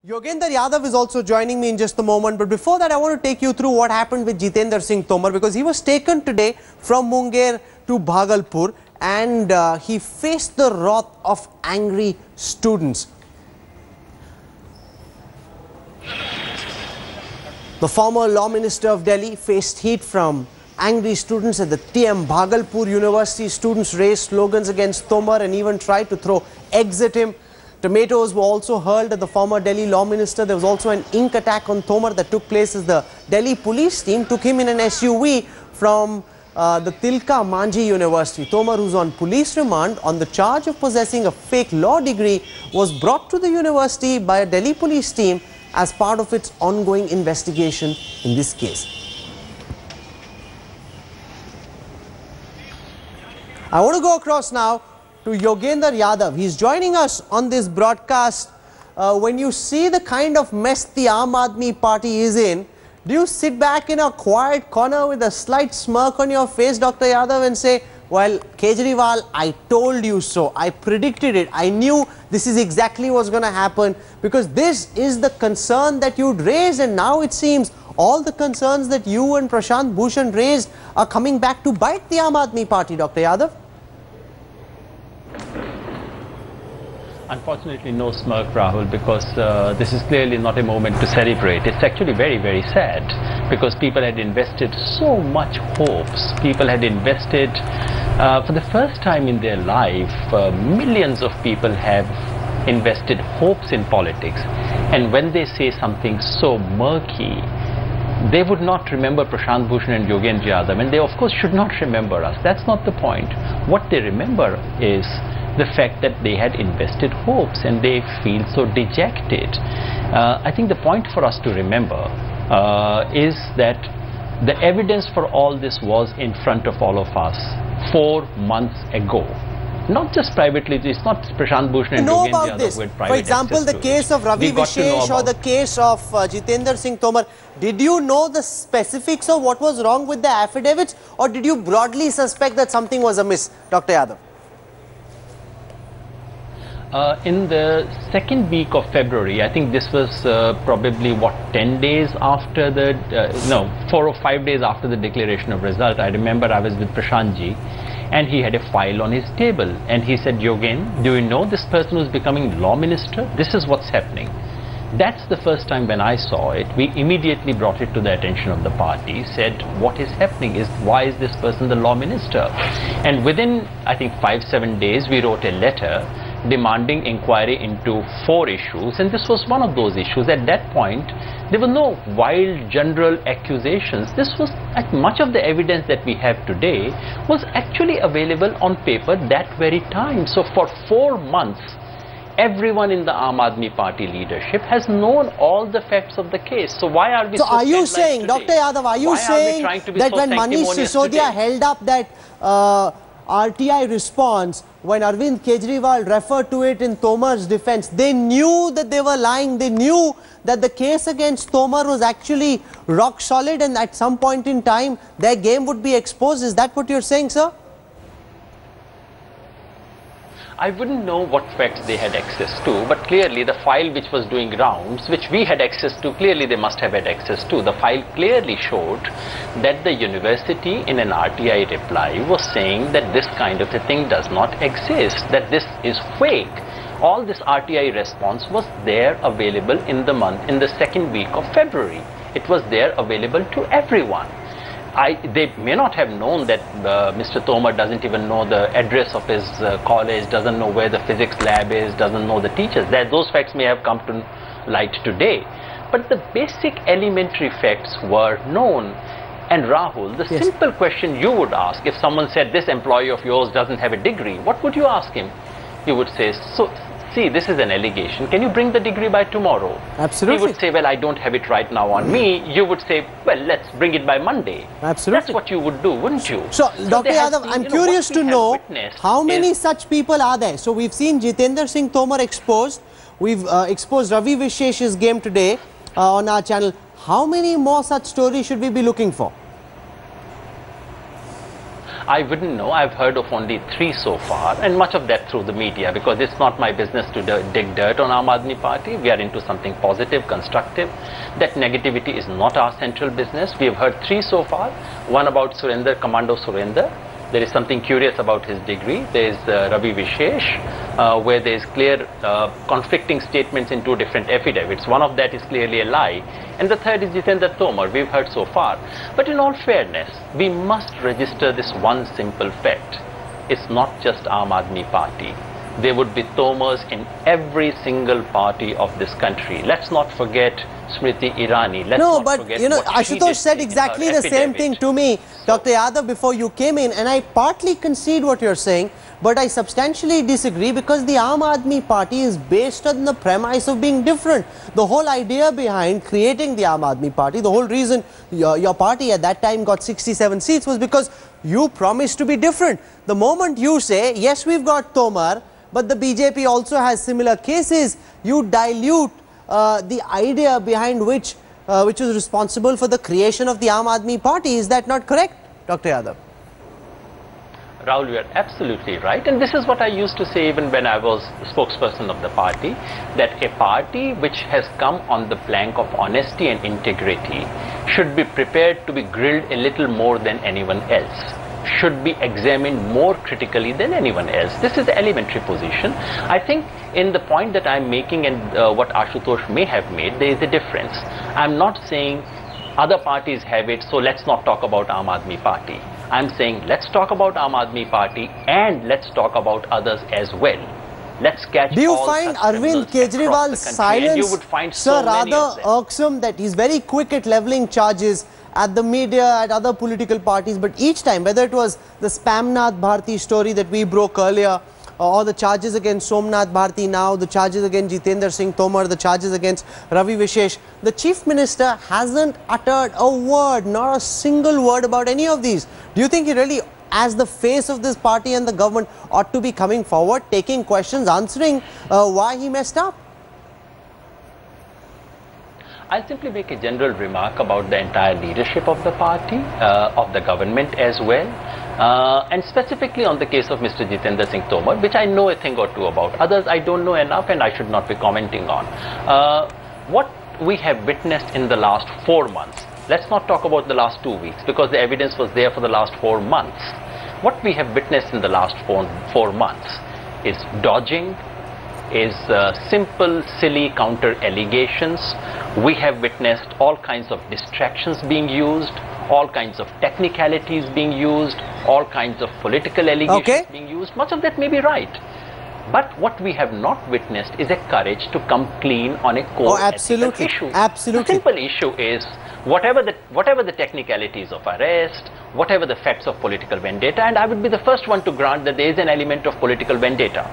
Yogendra Yadav is also joining me in just a moment, but before that I want to take you through what happened with Jitendra Singh Tomar, because he was taken today from Munger to Bhagalpur and he faced the wrath of angry students. The former Law Minister of Delhi faced heat from angry students at the TM Bhagalpur University. Students raised slogans against Tomar and even tried to throw eggs at him. Tomatoes were also hurled at the former Delhi Law Minister. There was also an ink attack on Tomar that took place as the Delhi police team took him in an SUV from the Tilka Manjhi University. Tomar, who's on police remand on the charge of possessing a fake law degree, was brought to the university by a Delhi police team as part of its ongoing investigation in this case. I want to go across now to Yogendra Yadav. He's joining us on this broadcast. When you see the kind of mess the Aam Aadmi Party is in, do you sit back in a quiet corner with a slight smirk on your face, Dr. Yadav, and say, well, Kejriwal, I told you so, I predicted it, I knew this is exactly what's going to happen, because this is the concern that you'd raised, and now it seems all the concerns that you and Prashant Bhushan raised are coming back to bite the Aam Aadmi Party, Dr. Yadav? Unfortunately, no smirk, Rahul, because this is clearly not a moment to celebrate. It's actually very, very sad, because people had invested so much hopes. People had invested, for the first time in their life, millions of people have invested hopes in politics. And when they say something so murky, they would not remember Prashant Bhushan and Yogendra Yadav, and they of course should not remember us. That's not the point. What they remember is the fact that they had invested hopes and they feel so dejected. I think the point for us to remember is that the evidence for all this was in front of all of us 4 months ago. Not just privately, it's not Prashant Bhushan and Yogendra Yadav with private. For example, the case of Ravi Vishesh or the case of Jitendra Singh Tomar, did you know the specifics of what was wrong with the affidavits, or did you broadly suspect that something was amiss, Dr. Yadav? In the second week of February, I think this was probably, what, 10 days after the, no, 4 or 5 days after the declaration of result. I remember I was with Prashant ji and he had a file on his table and he said, Yogen, do you know this person who's becoming law minister? This is what's happening. That's the first time when I saw it. We immediately brought it to the attention of the party, said what is happening is, why is this person the law minister? And within, I think, 5-7 days, we wrote a letter demanding inquiry into 4 issues, and this was one of those issues. At that point, there were no wild general accusations. This was, much of the evidence that we have today was actually available on paper that very time. So for 4 months, everyone in the Aam Aadmi Party leadership has known all the facts of the case. So why are we so are you saying, Dr. Yadav, are you saying that when Manish Sisodia held up that RTI response, when Arvind Kejriwal referred to it in Tomar's defense, they knew that they were lying, they knew that the case against Tomar was actually rock solid, and at some point in time their game would be exposed? Is that what you're saying, sir? I wouldn't know what facts they had access to, but clearly the file which was doing rounds, which we had access to, clearly they must have had access to. The file clearly showed that the university in an RTI reply was saying that this kind of a thing does not exist, that this is fake. All this RTI response was there available in the second week of February. It was there available to everyone. They may not have known that Mr. Tomar doesn't even know the address of his college, doesn't know where the physics lab is, doesn't know the teachers. Those facts may have come to light today. But the basic elementary facts were known. And Rahul, the simple question you would ask, if someone said this employee of yours doesn't have a degree, what would you ask him? You would say, so, see, this is an allegation. Can you bring the degree by tomorrow? Absolutely. He would say, well, I don't have it right now on me. You would say, well, let's bring it by Monday. Absolutely. That's what you would do, wouldn't you? So Dr. Yadav, I'm curious to know how many such people are there? So we've seen Jitendra Singh Tomar exposed. We've exposed Ravi Vishesh's game today on our channel. How many more such stories should we be looking for? I wouldn't know. I've heard of only 3 so far, and much of that through the media, because it's not my business to dig dirt on Aam Aadmi Party. We are into something positive, constructive. That negativity is not our central business. We have heard 3 so far. One about Surinder, Commando Surinder. There is something curious about his degree. There is Ravi Vishesh, where there is clear conflicting statements in 2 different affidavits. One of that is clearly a lie. And the third is Jitendra Tomar, we've heard so far. But in all fairness, we must register this one simple fact. It's not just Aam Aadmi Party. There would be Tomars in every single party of this country. Let's not forget Smriti Irani. No, but you know, Ashutosh said exactly the same thing to me, Dr. Yadav, before you came in, and I partly concede what you're saying, but I substantially disagree, because the Aam Aadmi Party is based on the premise of being different. The whole idea behind creating the Aam Aadmi Party, the whole reason your party at that time got 67 seats was because you promised to be different. The moment you say, yes, we've got Tomar, but the BJP also has similar cases, you dilute the idea behind which was responsible for the creation of the Aam Aadmi Party. Is that not correct, Dr. Yadav? Rahul, you are absolutely right, and this is what I used to say even when I was spokesperson of the party, that a party which has come on the plank of honesty and integrity should be prepared to be grilled a little more than anyone else, should be examined more critically than anyone else. This is the elementary position. I think in the point that I'm making and what Ashutosh may have made, there is a difference. I'm not saying other parties have it, so let's not talk about Aam Aadmi Party. I'm saying let's talk about Aam Aadmi Party and let's talk about others as well. Let's catch. Do you find Arvind Kejriwal's silence, sir, rather irksome, that he's very quick at levelling charges at the media, at other political parties, but each time, whether it was the Spamnath Bharti story that we broke earlier, or the charges against Somnath Bharti now, the charges against Jitendra Singh Tomar, the charges against Ravi Vishesh, the Chief Minister hasn't uttered a word, not a single word about any of these. Do you think he really, as the face of this party and the government, ought to be coming forward, taking questions, answering why he messed up? I'll simply make a general remark about the entire leadership of the party, of the government as well, and specifically on the case of Mr. Jitendra Singh Tomar, which I know a thing or two about. Others I don't know enough and I should not be commenting on. What we have witnessed in the last 4 months, let's not talk about the last 2 weeks, because the evidence was there for the last 4 months. What we have witnessed in the last 4 months is dodging, is simple, silly counter allegations. We have witnessed all kinds of distractions being used, all kinds of technicalities being used, all kinds of political allegations being used. Much of that may be right. But what we have not witnessed is a courage to come clean on a core ethical issue. Absolutely. The simple issue is whatever the technicalities of arrest, whatever the facts of political vendetta, and I would be the first one to grant that there is an element of political vendetta.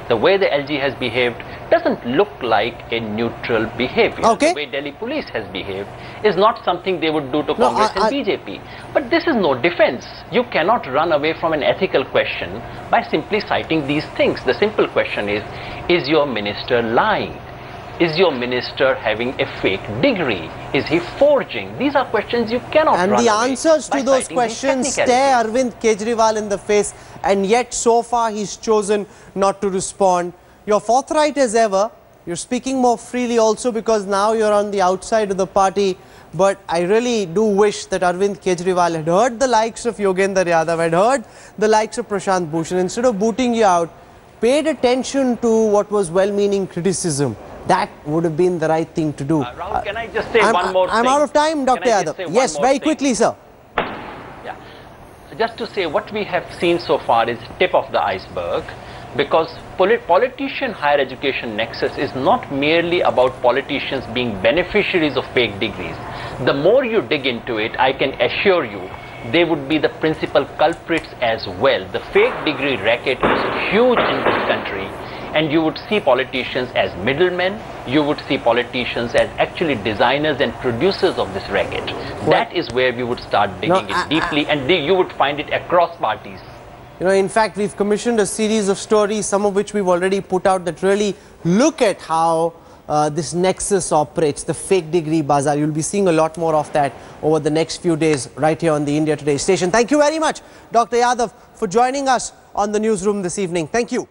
The way the LG has behaved doesn't look like a neutral behavior. The way Delhi police has behaved is not something they would do to Congress and BJP. But this is no defense. You cannot run away from an ethical question by simply citing these things. The simple question is your minister lying? Is your minister having a fake degree? Is he forging? These are questions you cannot run away. And the answers to those questions stare Arvind Kejriwal in the face, and yet so far he's chosen not to respond. You're forthright as ever. You're speaking more freely also because now you're on the outside of the party. But I really do wish that Arvind Kejriwal had heard the likes of Yogendra Yadav, had heard the likes of Prashant Bhushan. Instead of booting you out, paid attention to what was well-meaning criticism. That would have been the right thing to do. Rahul, can I just say one more thing? I'm out of time, Dr. Yadav. Yes, very quickly, sir. Yeah. Just to say, what we have seen so far is tip of the iceberg, because politician higher education nexus is not merely about politicians being beneficiaries of fake degrees. The more you dig into it, I can assure you, they would be the principal culprits as well. The fake degree racket is huge in this country. And you would see politicians as middlemen, you would see politicians as actually designers and producers of this racket. That is where we would start digging it deeply, and you would find it across parties. You know, in fact, we've commissioned a series of stories, some of which we've already put out, that really look at how this nexus operates, the fake degree bazaar. You'll be seeing a lot more of that over the next few days right here on the India Today station. Thank you very much, Dr. Yadav, for joining us on the newsroom this evening. Thank you.